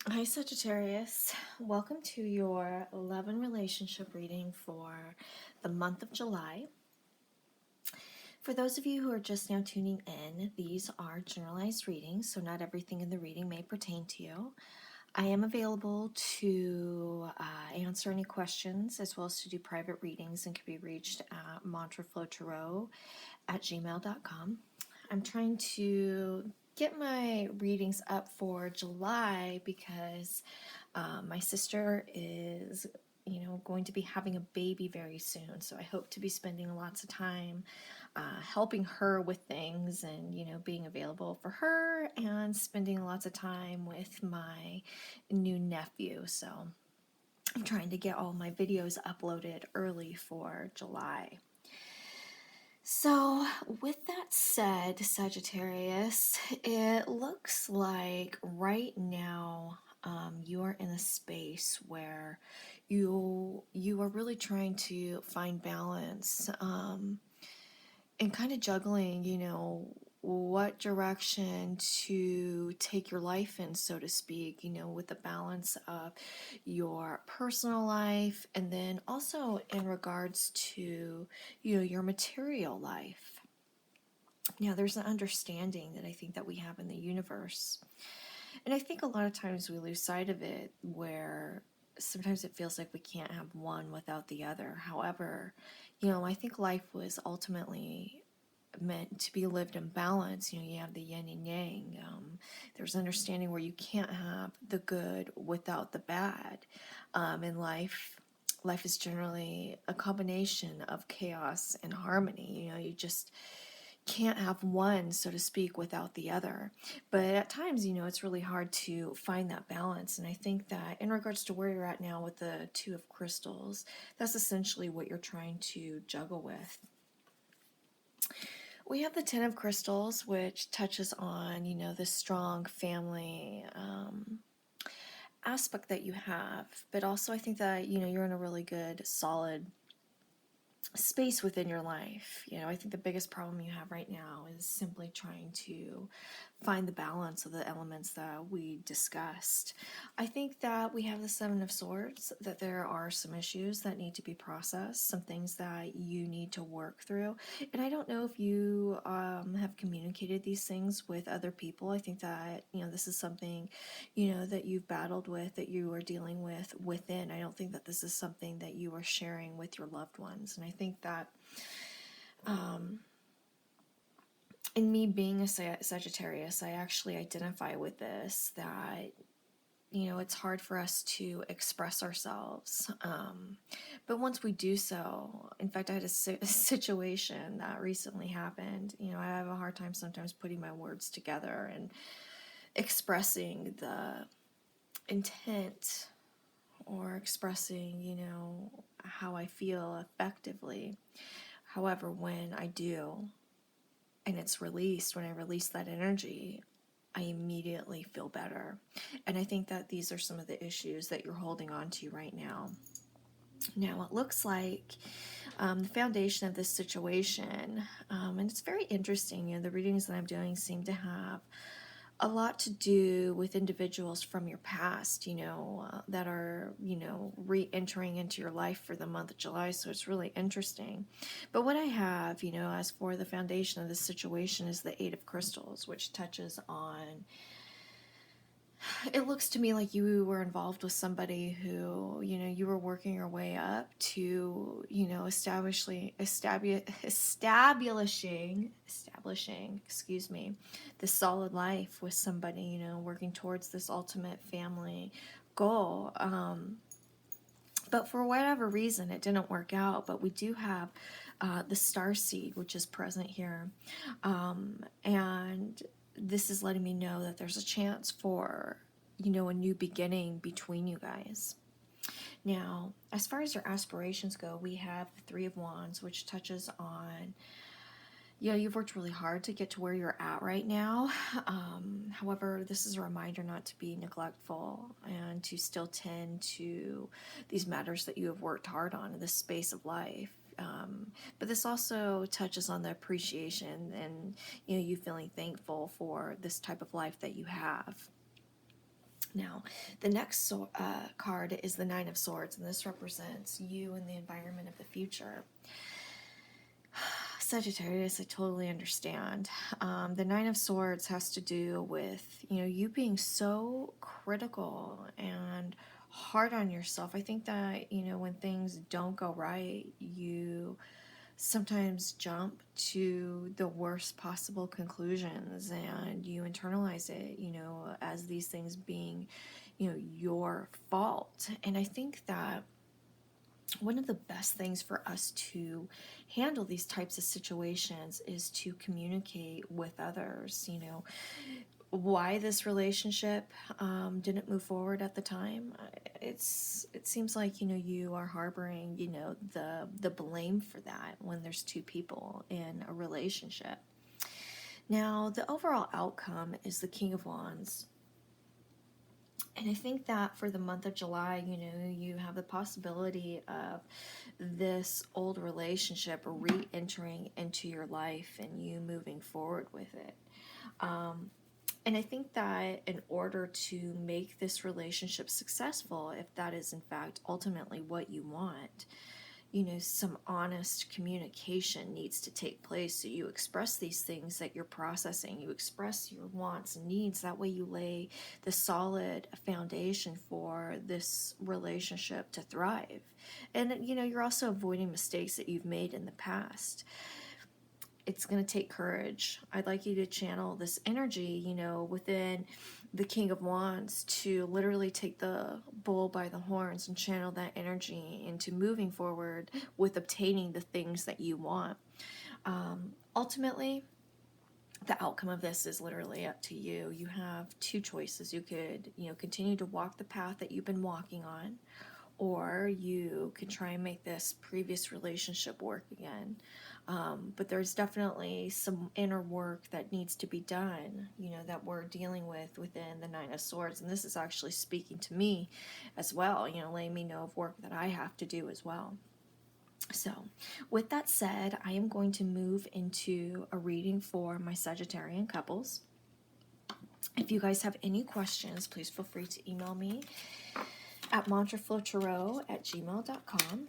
Hi, Sagittarius. Welcome to your love and relationship reading for the month of July. For those of you who are just now tuning in, these are generalized readings, so not everything in the reading may pertain to you. I am available to answer any questions as well as to do private readings and can be reached at mantraflowtarot@gmail.com. I'm trying to get my readings up for July because my sister is, going to be having a baby very soon. So I hope to be spending lots of time helping her with things and, being available for her and spending lots of time with my new nephew. So I'm trying to get all my videos uploaded early for July. So, with that said, Sagittarius, it looks like right now you are in a space where you are really trying to find balance and kind of juggling, what direction to take your life in, so to speak, with the balance of your personal life and then also in regards to, your material life. Now, there's an understanding that I think that we have in the universe. And I think a lot of times we lose sight of it where sometimes it feels like we can't have one without the other. However, I think life was ultimately meant to be lived in balance. You have the yin and yang. There's understanding where you can't have the good without the bad. In life is generally a combination of chaos and harmony. You just can't have one, so to speak, without the other. But at times, it's really hard to find that balance. And I think that in regards to where you're at now with the Two of Crystals, that's essentially what you're trying to juggle with. We have the Ten of Crystals, which touches on, the strong family aspect that you have. But also I think that, you're in a really good, solid space within your life. I think the biggest problem you have right now is simply trying to find the balance of the elements that we discussed. I think that we have the Seven of Swords, that there are some issues that need to be processed, some things that you need to work through. And I don't know if you have communicated these things with other people. I think that, this is something, that you've battled with, that you are dealing with within. I don't think that this is something that you are sharing with your loved ones. And I think that in me being a Sagittarius, I actually identify with this, that it's hard for us to express ourselves. But once we do so, in fact, I had a situation that recently happened. I have a hard time sometimes putting my words together and expressing the intent or expressing, how I feel effectively. However, when I do, and it's released, when I release that energy, I immediately feel better. And I think that these are some of the issues that you're holding on to right now. Now, it looks like the foundation of this situation, and it's very interesting, the readings that I'm doing seem to have a lot to do with individuals from your past, that are, re-entering into your life for the month of July. So it's really interesting. But what I have, as for the foundation of this situation is the Eight of Crystals, which touches on, it looks to me like you were involved with somebody who, you were working your way up to, establishing, excuse me, this solid life with somebody, working towards this ultimate family goal. But for whatever reason, it didn't work out. But we do have the star seed, which is present here. And this is letting me know that there's a chance for, a new beginning between you guys. Now, as far as your aspirations go, we have the Three of Wands, which touches on, you've worked really hard to get to where you're at right now. However, this is a reminder not to be neglectful and to still tend to these matters that you have worked hard on in this space of life. But this also touches on the appreciation and, you feeling thankful for this type of life that you have. Now, the next card is the Nine of Swords, and this represents you and the environment of the future. Sagittarius, I totally understand. The Nine of Swords has to do with, you being so critical and hard on yourself. I think that, when things don't go right, you sometimes jump to the worst possible conclusions and you internalize it, as these things being, your fault. And I think that one of the best things for us to handle these types of situations is to communicate with others, why this relationship didn't move forward at the time. It seems like, you are harboring, the blame for that when there's two people in a relationship. Now, the overall outcome is the King of Wands. And I think that for the month of July, you have the possibility of this old relationship re-entering into your life and you moving forward with it. And I think that in order to make this relationship successful, if that is in fact ultimately what you want, some honest communication needs to take place. So you express these things that you're processing, you express your wants and needs. That way you lay the solid foundation for this relationship to thrive. And, you're also avoiding mistakes that you've made in the past. It's going to take courage. I'd like you to channel this energy, within the King of Wands, to literally take the bull by the horns and channel that energy into moving forward with obtaining the things that you want. Ultimately, the outcome of this is literally up to you. You have two choices. You could, continue to walk the path that you've been walking on, or you can try and make this previous relationship work again. But there's definitely some inner work that needs to be done, that we're dealing with within the Nine of Swords. And this is actually speaking to me as well, letting me know of work that I have to do as well. So with that said, I am going to move into a reading for my Sagittarian couples. If you guys have any questions, please feel free to email me at mantraflowtarot@gmail.com.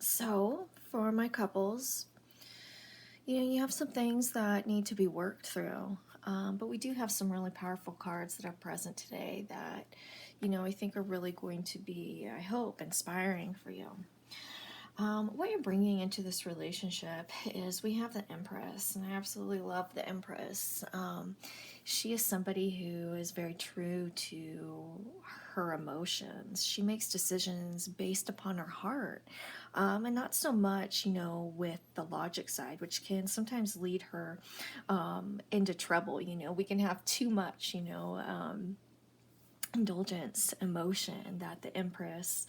So for my couples, you have some things that need to be worked through. But we do have some really powerful cards that are present today that, I think are really going to be, I hope, inspiring for you. What you're bringing into this relationship is we have the Empress, and I absolutely love the Empress. She is somebody who is very true to her emotions. She makes decisions based upon her heart, and not so much, with the logic side, which can sometimes lead her into trouble. We can have too much, indulgence emotion that the Empress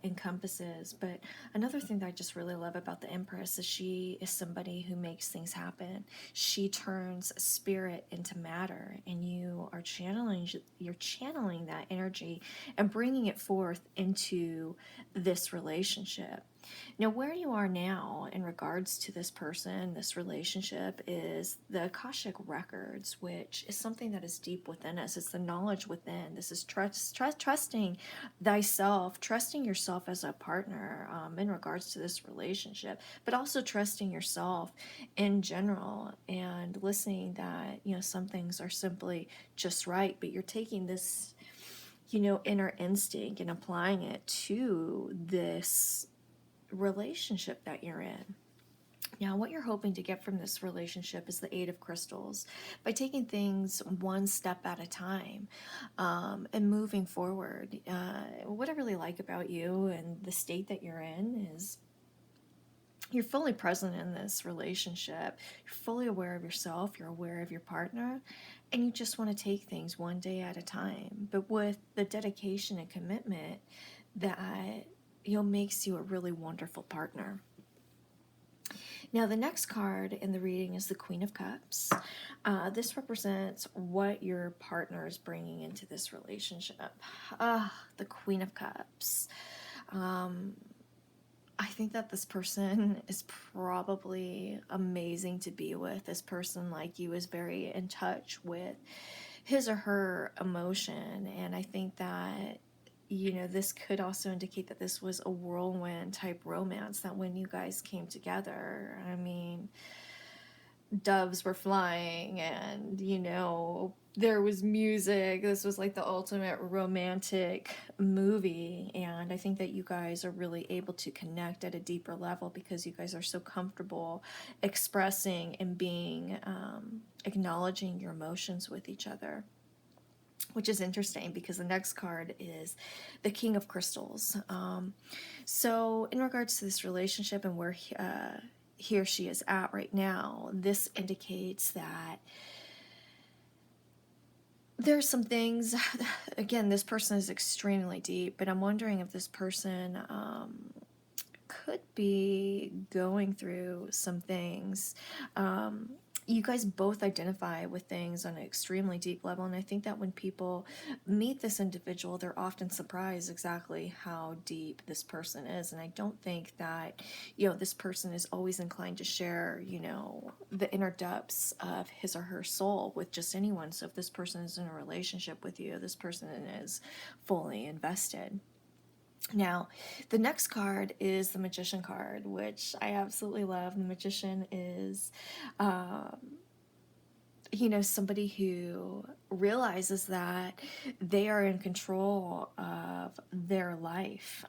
encompasses. But another thing that I just really love about the Empress is she is somebody who makes things happen. She turns spirit into matter, and you're channeling that energy and bringing it forth into this relationship. Now, where you are now in regards to this person, this relationship, is the Akashic Records, which is something that is deep within us. It's the knowledge within. This is trusting thyself, trusting yourself as a partner in regards to this relationship, but also trusting yourself in general and listening that, some things are simply just right, but you're taking this, inner instinct and applying it to this relationship that you're in. Now, what you're hoping to get from this relationship is the Eight of Crystals. By taking things one step at a time and moving forward, what I really like about you and the state that you're in is you're fully present in this relationship. You're fully aware of yourself, you're aware of your partner, and you just want to take things one day at a time. But with the dedication and commitment that makes you a really wonderful partner. Now, the next card in the reading is the Queen of Cups. This represents what your partner is bringing into this relationship. The Queen of Cups. I think that this person is probably amazing to be with. This person, like you, is very in touch with his or her emotion. And I think that this could also indicate that this was a whirlwind type romance, that when you guys came together, I mean, doves were flying and, there was music. This was like the ultimate romantic movie. And I think that you guys are really able to connect at a deeper level because you guys are so comfortable expressing and being, acknowledging your emotions with each other. Which is interesting because the next card is the King of Crystals. So in regards to this relationship and where he or she is at right now, this indicates that there's some things, again, this person is extremely deep, but I'm wondering if this person could be going through some things. You guys both identify with things on an extremely deep level, and I think that when people meet this individual, they're often surprised exactly how deep this person is. And I don't think that this person is always inclined to share the inner depths of his or her soul with just anyone. So if this person is in a relationship with you, this person is fully invested. Now, the next card is the Magician card, which I absolutely love. The Magician is, somebody who realizes that they are in control of their life.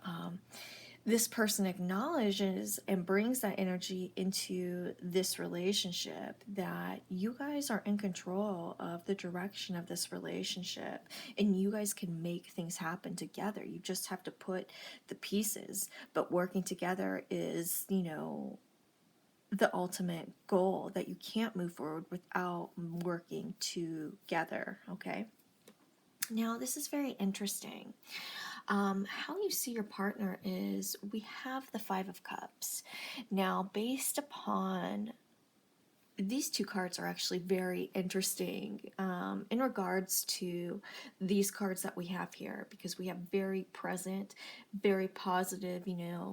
This person acknowledges and brings that energy into this relationship, that you guys are in control of the direction of this relationship and you guys can make things happen together. You just have to put the pieces, but working together is, the ultimate goal, that you can't move forward without working together, okay? Now, this is very interesting. How you see your partner is we have the Five of Cups. Now, based upon these two cards are actually very interesting in regards to these cards that we have here, because we have very present, very positive,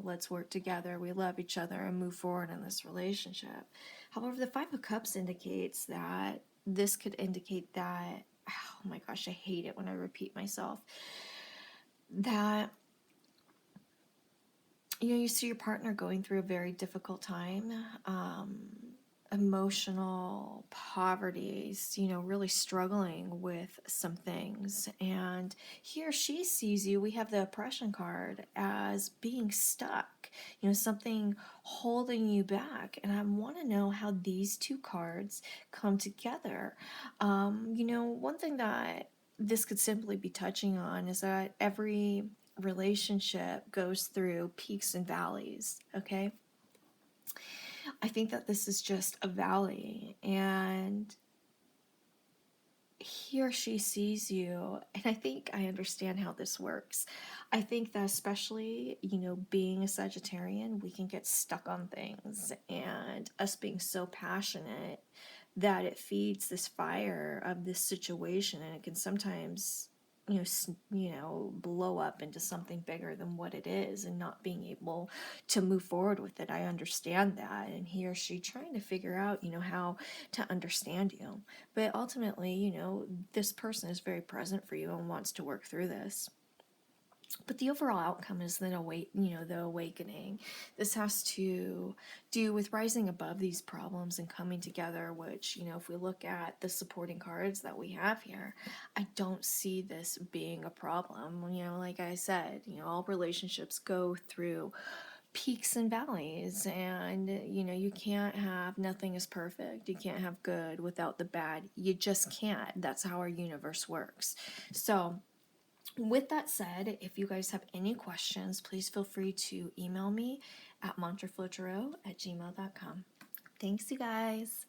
let's work together, we love each other and move forward in this relationship. However, the Five of Cups indicates that this could indicate that, oh my gosh, I hate it when I repeat myself, that you see your partner going through a very difficult time. emotional poverties, really struggling with some things. And here she sees you, we have the oppression card, as being stuck, something holding you back. And I want to know how these two cards come together. One thing that this could simply be touching on is that every relationship goes through peaks and valleys, okay? I think that this is just a valley, and he or she sees you, and I think I understand how this works. I think that especially, being a Sagittarian, we can get stuck on things, and us being so passionate that it feeds this fire of this situation, and it can sometimes blow up into something bigger than what it is, and not being able to move forward with it. I understand that, and he or she trying to figure out how to understand you. But ultimately, this person is very present for you and wants to work through this. But the overall outcome is then the awakening. This has to do with rising above these problems and coming together, which, if we look at the supporting cards that we have here, I don't see this being a problem. Like I said, all relationships go through peaks and valleys, and you can't have, nothing is perfect. You can't have good without the bad. You just can't. That's how our universe works. So with that said, if you guys have any questions, please feel free to email me at mantraflowtarot@gmail.com. Thanks, you guys.